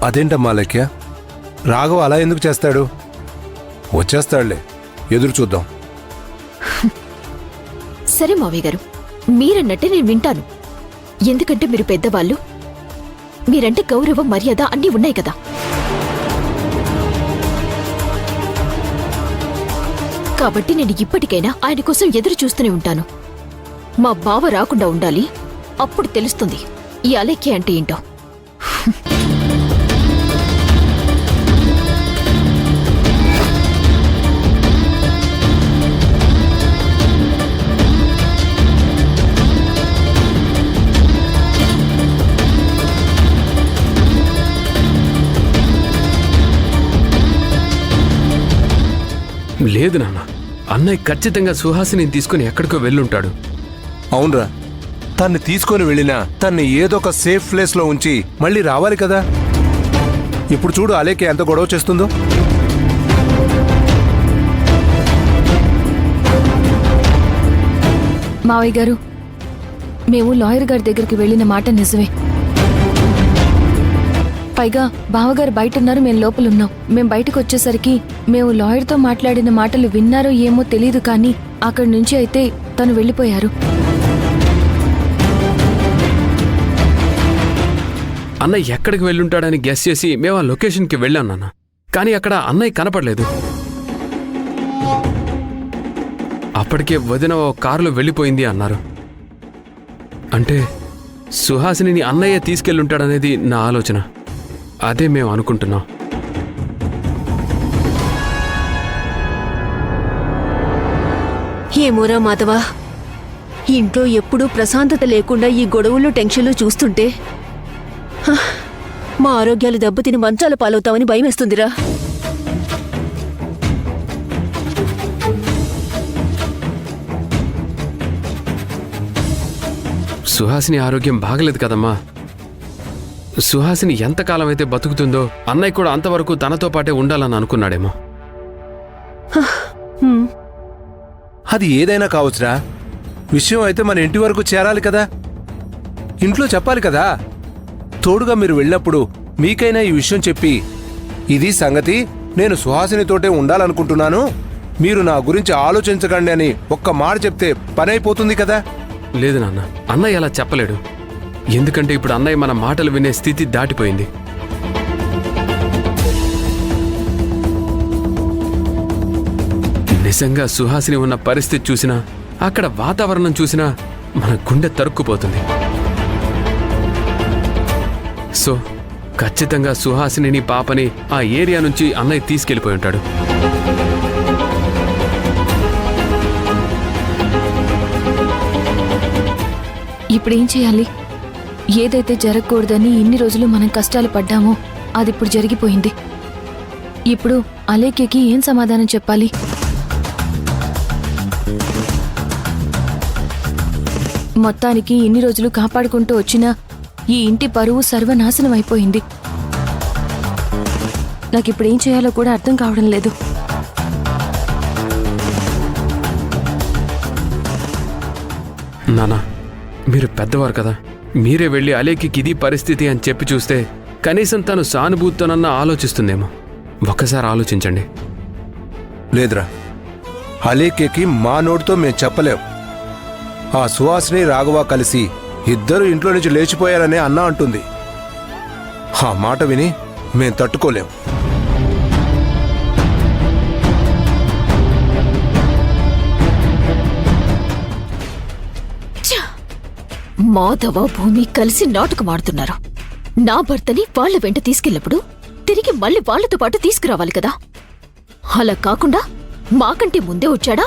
అదేంటమ్మా లెక్క? రాఘవ అలా ఎందుకు చేస్తాడు? వచ్చేస్తాడులే, ఎదురు చూద్దాం. సరే మావయ్య గారు, మీరన్నట్టే నేను వింటాను. ఎందుకంటే మీరు పెద్దవాళ్ళు, మీరంటే గౌరవం మర్యాద అన్నీ ఉన్నాయి కదా. కాబట్టి నేను ఇప్పటికైనా ఆయన కోసం ఎదురు చూస్తూనే ఉంటాను. మా బావ రాకుండా ఉండాలి, అప్పుడు తెలుస్తుంది ఈ అలేఖ్య అంటే ఏంటో. లేదు నాన్న, అన్నయ్య ఖచ్చితంగా సుహాసిని తీసుకుని ఎక్కడికో వెళ్ళుంటాడు. అవునరా, తన్ని తీసుకొని వెళ్ళినా తన్ని ఏదో ఒక సేఫ్ ప్లేస్ లో ఉంచి మళ్ళీ రావాలి కదా. ఇప్పుడు చూడు అలేఖ్య ఎంత గొడవ చేస్తుందో. మావయ్య గారు, మేము లాయర్ గారి దగ్గరికి వెళ్ళిన మాట నిజమే. పైగా బావగారు బయట ఉన్నారు, మేము లోపలున్నాం. మేం బయటకు వచ్చేసరికి మేము లాయర్తో మాట్లాడిన మాటలు విన్నారో ఏమో తెలీదు, కానీ అక్కడి నుంచి అయితే తను వెళ్ళిపోయారు. అన్నయ్య ఎక్కడికి వెళ్ళుంటాడని గెస్ చేసి మేము ఆ లొకేషన్కి వెళ్ళాం నాన్న. కానీ అక్కడ అన్నయ్య కనపడలేదు. అప్పటికే వదిన ఓ కారులో వెళ్ళిపోయింది అన్నారు. అంటే సుహాసిని అన్నయ్య తీసుకెళ్ళుంటాడనేది నా ఆలోచన. అదే మేము అనుకుంటున్నాం. ఏమోరా మాధవా, ఇంట్లో ఎప్పుడూ ప్రశాంతత లేకుండా ఈ గొడవలు టెన్షన్లు చూస్తుంటే మా ఆరోగ్యాలు దెబ్బతిని మంచాల పాలవుతామని భయమేస్తుందిరా. సుహాసిని ఆరోగ్యం బాగలేదు కదమ్మా. సుహాసిని ఎంతకాలం అయితే బతుకుతుందో అన్నయ్య కూడా అంతవరకు తనతో పాటే ఉండాలని అనుకున్నాడేమో. అది ఏదైనా కావచ్చురా. విషయం అయితే మన ఇంటి వరకు చేరాలి కదా, ఇంట్లో చెప్పాలి కదా. తోడుగా మీరు వెళ్ళినప్పుడు మీకైనా ఈ విషయం చెప్పి, ఇది సంగతి, నేను సుహాసినితోటే ఉండాలనుకుంటున్నాను, మీరు నా గురించి ఆలోచించకండి అని ఒక్క మాట చెప్తే పని అయిపోతుంది కదా. లేదు నాన్న, అన్నయ్య అలా చెప్పలేడు. ఎందుకంటే ఇప్పుడు అన్నయ్య మన మాటలు వినే స్థితి దాటిపోయింది. నిజంగా సుహాసిని ఉన్న పరిస్థితి చూసినా, అక్కడ వాతావరణం చూసినా మన గుండె తరుక్కుపోతుంది. సో ఖచ్చితంగా సుహాసిని పాపని ఆ ఏరియా నుంచి అన్నయ్య తీసుకెళ్ళిపోయి ఉంటాడు. ఇప్పుడేం చేయాలి? ఏదైతే జరగకూడదని ఇన్ని రోజులు మనం కష్టాలు పడ్డామో అది ఇప్పుడు జరిగిపోయింది. ఇప్పుడు అలేఖ్యకి ఏం సమాధానం చెప్పాలి? మొత్తానికి ఇన్ని రోజులు కాపాడుకుంటూ వచ్చిన ఈ ఇంటి పరువు సర్వనాశనం అయిపోయింది. నాకిప్పుడేం చేయాలో కూడా అర్థం కావడం లేదు. నానా, మీరు పెద్దవారు కదా, మీరే వెళ్ళి అలేఖ్యకి ఇది పరిస్థితి అని చెప్పి చూస్తే కనీసం తను సానుభూతితోనన్నా ఆలోచిస్తుందేమో. ఒక్కసారి ఆలోచించండి. లేదురా, అలేఖ్యకి మా నోటితో మేం చెప్పలేం. ఆ సుహాసిని రాఘవ కలిసి ఇద్దరు ఇంట్లో నుంచి లేచిపోయారనే అన్నా అంటుంది. ఆ మాట విని మేం తట్టుకోలేం. మాధవ భూమి కలిసి నాటకమాడుతున్నారు. నా భర్తని వాళ్ల వెంట తీసుకెళ్ళినప్పుడు తిరిగి మళ్ళీ వాళ్లతో పాటు తీసుకురావాలి కదా. అలా కాకుండా మాకంటే ముందే వచ్చాడా,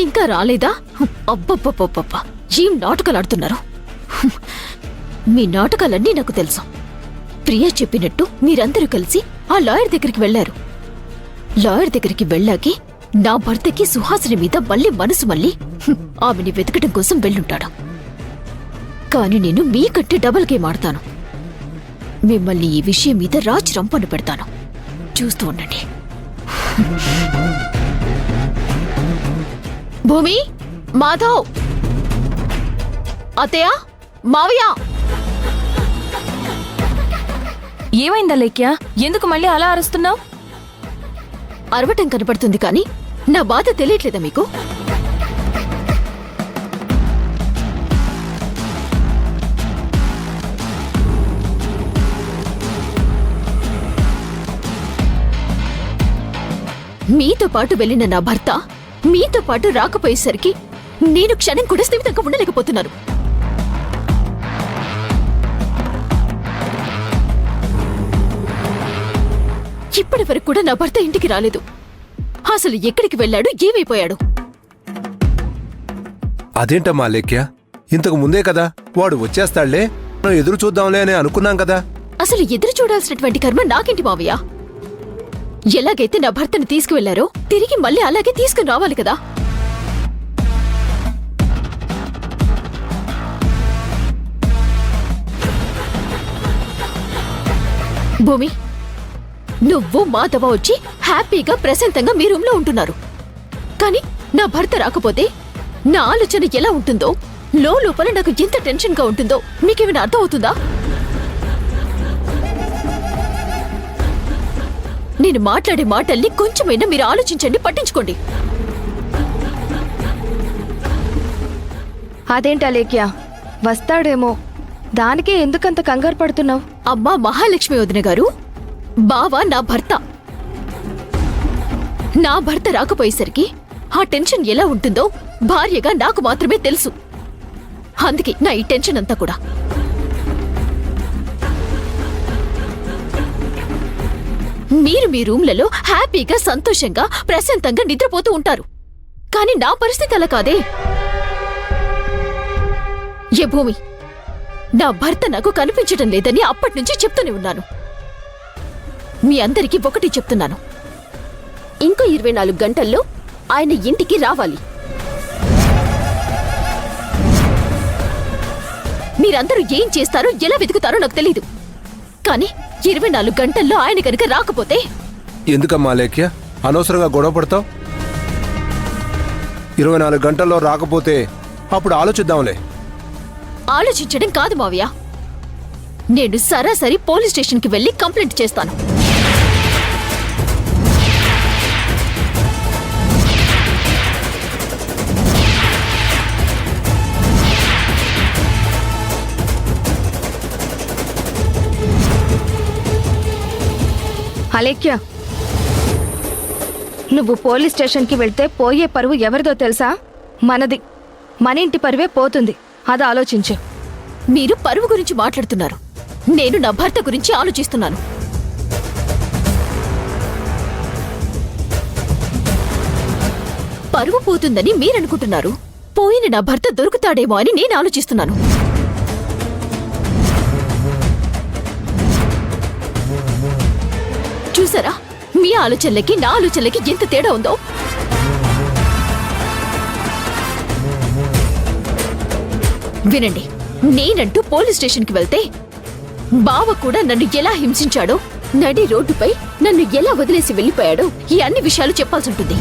ఇంకా రాలేదా? అబ్బబ్బబ్బబ్బబ్బా, ఏం నాటకాలాడుతున్నారు. మీ నాటకాలన్నీ నాకు తెలుసు. ప్రియా చెప్పినట్టు మీరందరూ కలిసి ఆ లాయర్ దగ్గరికి వెళ్లారు. లాయర్ దగ్గరికి వెళ్ళాకే నా భర్తకి సుహాసిని మీద మళ్ళీ మనసు మళ్ళీ ఆమెని వెతకడం కోసం వెళ్ళుంటాడు. కాని నేను మీకంటే డబల్ గేమ్ ఆడతాను. మిమ్మల్ని ఈ విషయం మీద రాజ్ రంపను పెడతాను. చూస్తూ ఉండండి. భూమి, మాధవ్, అత్తయ్య, మావయ్య, ఏమైందా లేఖ్య? ఎందుకు మళ్ళీ అలా అరుస్తున్నావు? అరవటం కనపడుతుంది కానీ నా బాధ తెలియట్లేదా మీకు? మీతో పాటు వెళ్ళిన నా భర్త మీతో పాటు రాకపోయేసరికి నేను క్షణం కూడా స్థిమితంగా ఉండలేకపోతున్నాను. ఇప్పటి వరకు కూడా నా భర్త ఇంటికి రాలేదు. అసలు ఎక్కడికి వెళ్ళాడు, ఏమైపోయాడు? అదేంటమ్మా లేఖ్య, ఇంతకు ముందే కదా వాడు వచ్చేస్తాడులే, మనం ఎదురు చూద్దాంలే అని అనుకున్నాం కదా. అసలు ఎదురు చూడాల్సినటువంటి కర్మ నాకేంటి మావయ్య? ఎలాగైతే నా భర్తను తీసుకువెళ్లారో తిరిగి మళ్ళీ అలాగే తీసుకుని రావాలి కదా. భూమి, నువ్వు మాధవ వచ్చి హ్యాపీగా ప్రశాంతంగా మీ రూమ్ లో ఉంటున్నారు. కానీ నా భర్త రాకపోతే నా ఆలోచన ఎలా ఉంటుందో, లోపల నాకు ఎంత టెన్షన్ గా ఉంటుందో మీకేమైనా అర్థం అవుతుందా? నేను మాట్లాడే మాటల్ని కొంచెమైనా మీరు ఆలోచించండి, పట్టించుకోండి. అదేంటా లేఖ్య, వస్తాడేమో, దానికే ఎందుకంత కంగారు పడుతున్నావు? అమ్మా మహాలక్ష్మి వదిన గారు, బావ నా భర్త. నా భర్త రాకపోయేసరికి ఆ టెన్షన్ ఎలా ఉంటుందో భార్యగా నాకు మాత్రమే తెలుసు. అందుకే నా ఈ టెన్షన్ అంతా కూడా. మీరు మీ రూమ్లలో హ్యాపీగా, సంతోషంగా, ప్రశాంతంగా నిద్రపోతూ ఉంటారు. కానీ నా పరిస్థితి అలా కాదే. ఏ భూమి, నా భర్త నాకు కనిపించడం లేదని అప్పటినుంచి చెప్తూనే ఉన్నాను. మీ అందరికీ ఒకటి చెప్తున్నాను, ఇంకో 24 గంటల్లో ఆయన ఇంటికి రావాలి. మీరందరూ ఏం చేస్తారో, ఎలా వెతుకుతారో నాకు తెలీదు. కానీ 24 గంటల్లో ఆయన కనుక రాకపోతే... ఎందుకమ్మా లేఖ్య అనవసరంగా గొడవ పడతావు? 24 గంటల్లో రాకపోతే అప్పుడు ఆలోచిద్దాంలే. ఆలోచించడం కాదు మావయ్య, నేను సరాసరి పోలీస్ స్టేషన్కి వెళ్ళి కంప్లైంట్ చేస్తాను. అలేఖ్య, నువ్వు పోలీస్ స్టేషన్కి వెళ్తే పోయే పరువు ఎవరిదో తెలుసా? మనది. మన ఇంటి పరువే పోతుంది, అది ఆలోచించు. మీరు పరువు గురించి మాట్లాడుతున్నారు, నేను నా భర్త గురించి ఆలోచిస్తున్నాను. పరువు పోతుందని మీరనుకుంటున్నారు, పోయిన నా భర్త దొరుకుతాడేమో అని నేను ఆలోచిస్తున్నాను. చూసారా, మీ ఆలోచనలకి నా ఆలోచనలకి ఎంత తేడా ఉందో? వినండి, నేనంటూ పోలీస్ స్టేషన్కి వెళ్తే బావ కూడా నన్ను ఎలా హింసించాడో, నడి రోడ్డుపై నన్ను ఎలా వదిలేసి వెళ్ళిపోయాడో, ఈ అన్ని విషయాలు చెప్పాల్సి ఉంటుంది.